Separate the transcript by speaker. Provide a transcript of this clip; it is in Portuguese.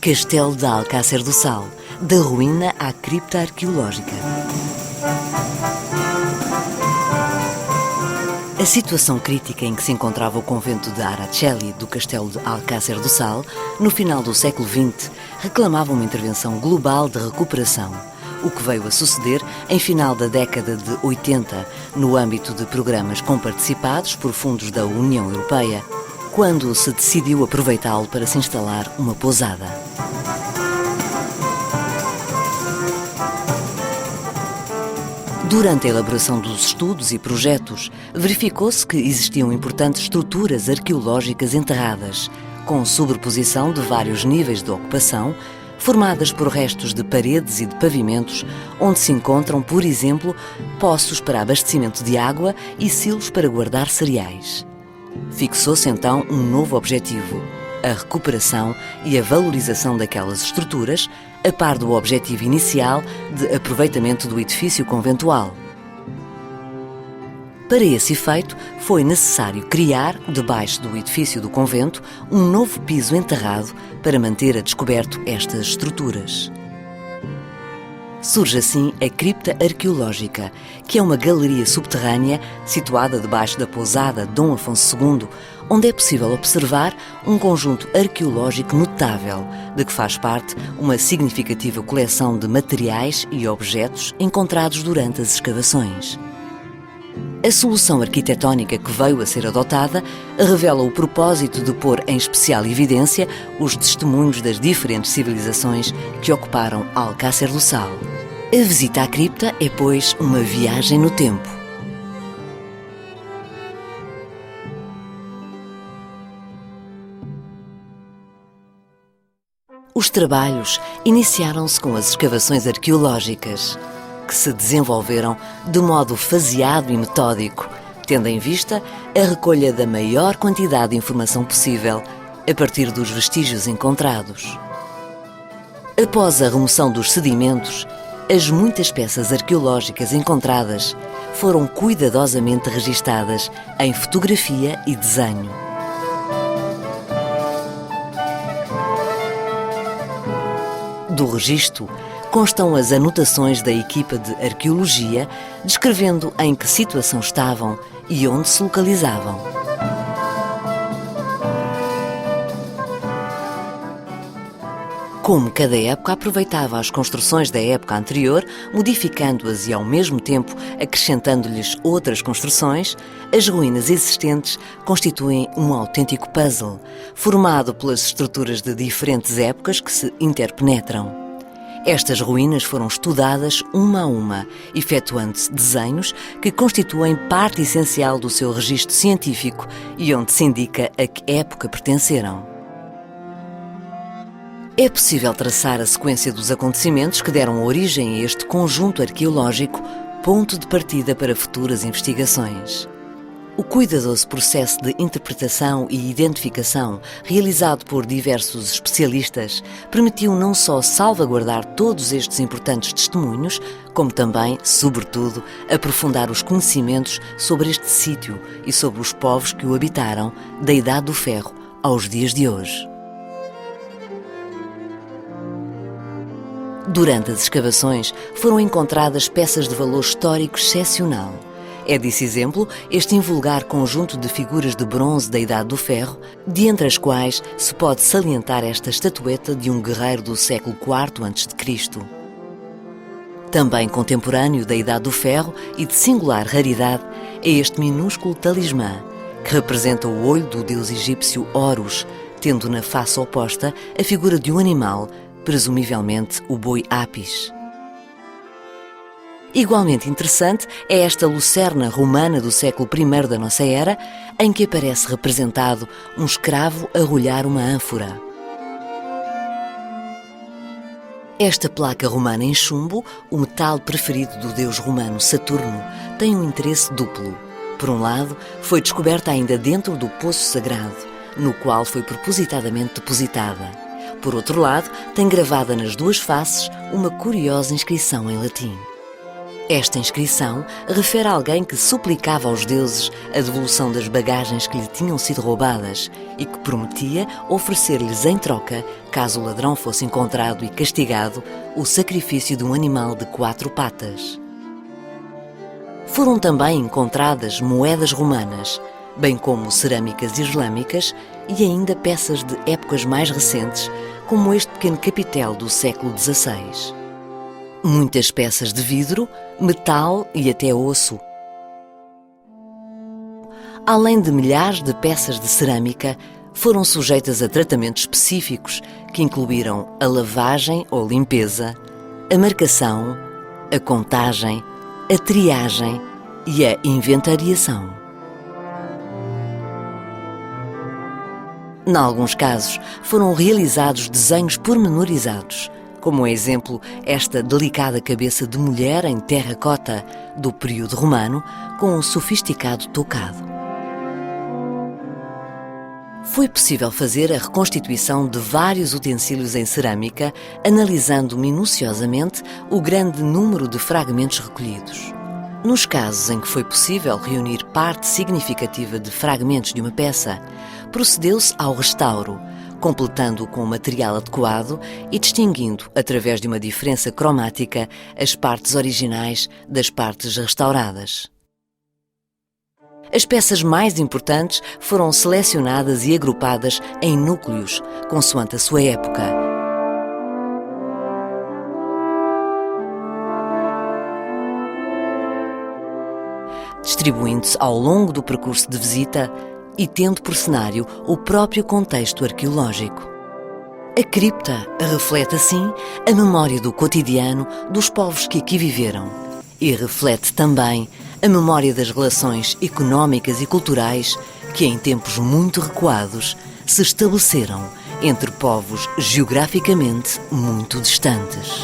Speaker 1: Castelo de Alcácer do Sal, da ruína à cripta arqueológica. A situação crítica em que se encontrava o convento de Araceli do Castelo de Alcácer do Sal, no final do século XX, reclamava uma intervenção global de recuperação, o que veio a suceder em final da década de 80, no âmbito de programas comparticipados por fundos da União Europeia, quando se decidiu aproveitá-lo para se instalar uma pousada. Durante a elaboração dos estudos e projetos, verificou-se que existiam importantes estruturas arqueológicas enterradas, com sobreposição de vários níveis de ocupação, formadas por restos de paredes e de pavimentos, onde se encontram, por exemplo, poços para abastecimento de água e silos para guardar cereais. Fixou-se então um novo objetivo: a recuperação e a valorização daquelas estruturas, a par do objetivo inicial de aproveitamento do edifício conventual. Para esse efeito, foi necessário criar, debaixo do edifício do convento, um novo piso enterrado para manter a descoberto estas estruturas. Surge assim a cripta arqueológica, que é uma galeria subterrânea situada debaixo da pousada Dom Afonso II, onde é possível observar um conjunto arqueológico notável, de que faz parte uma significativa coleção de materiais e objetos encontrados durante as escavações. A solução arquitetónica que veio a ser adotada revela o propósito de pôr em especial evidência os testemunhos das diferentes civilizações que ocuparam Alcácer do Sal. A visita à cripta é, pois, uma viagem no tempo. Os trabalhos iniciaram-se com as escavações arqueológicas, que se desenvolveram de modo faseado e metódico, tendo em vista a recolha da maior quantidade de informação possível a partir dos vestígios encontrados. Após a remoção dos sedimentos, as muitas peças arqueológicas encontradas foram cuidadosamente registadas em fotografia e desenho. Do registro constam as anotações da equipa de arqueologia, descrevendo em que situação estavam e onde se localizavam. Como cada época aproveitava as construções da época anterior, modificando-as e ao mesmo tempo acrescentando-lhes outras construções, as ruínas existentes constituem um autêntico puzzle, formado pelas estruturas de diferentes épocas que se interpenetram. Estas ruínas foram estudadas uma a uma, efetuando-se desenhos que constituem parte essencial do seu registro científico e onde se indica a que época pertenceram. É possível traçar a sequência dos acontecimentos que deram origem a este conjunto arqueológico, ponto de partida para futuras investigações. O cuidadoso processo de interpretação e identificação, realizado por diversos especialistas, permitiu não só salvaguardar todos estes importantes testemunhos, como também, sobretudo, aprofundar os conhecimentos sobre este sítio e sobre os povos que o habitaram, da Idade do Ferro aos dias de hoje. Durante as escavações foram encontradas peças de valor histórico excepcional. É desse exemplo este invulgar conjunto de figuras de bronze da Idade do Ferro, de entre as quais se pode salientar esta estatueta de um guerreiro do século IV a.C. Também contemporâneo da Idade do Ferro e de singular raridade é este minúsculo talismã, que representa o olho do deus egípcio Horus, tendo na face oposta a figura de um animal, presumivelmente o boi Apis. Igualmente interessante é esta lucerna romana do século I da nossa era, em que aparece representado um escravo a rolhar uma ânfora. Esta placa romana em chumbo, o metal preferido do deus romano Saturno, tem um interesse duplo. Por um lado, foi descoberta ainda dentro do poço sagrado, no qual foi propositadamente depositada. Por outro lado, tem gravada nas duas faces uma curiosa inscrição em latim. Esta inscrição refere a alguém que suplicava aos deuses a devolução das bagagens que lhe tinham sido roubadas e que prometia oferecer-lhes em troca, caso o ladrão fosse encontrado e castigado, o sacrifício de um animal de 4 patas. Foram também encontradas moedas romanas, bem como cerâmicas islâmicas e ainda peças de épocas mais recentes, como este pequeno capitel do século XVI. Muitas peças de vidro, metal e até osso. Além de milhares de peças de cerâmica, foram sujeitas a tratamentos específicos que incluíram a lavagem ou limpeza, a marcação, a contagem, a triagem e a inventariação. Em alguns casos, foram realizados desenhos pormenorizados, como exemplo esta delicada cabeça de mulher em terracota do período romano com um sofisticado tocado. Foi possível fazer a reconstituição de vários utensílios em cerâmica, analisando minuciosamente o grande número de fragmentos recolhidos. Nos casos em que foi possível reunir parte significativa de fragmentos de uma peça, procedeu-se ao restauro, completando-o com o material adequado e distinguindo, através de uma diferença cromática, as partes originais das partes restauradas. As peças mais importantes foram selecionadas e agrupadas em núcleos, consoante a sua época. Distribuindo-se ao longo do percurso de visita e tendo por cenário o próprio contexto arqueológico. A cripta reflete, assim, a memória do cotidiano dos povos que aqui viveram e reflete também a memória das relações económicas e culturais que, em tempos muito recuados, se estabeleceram entre povos geograficamente muito distantes.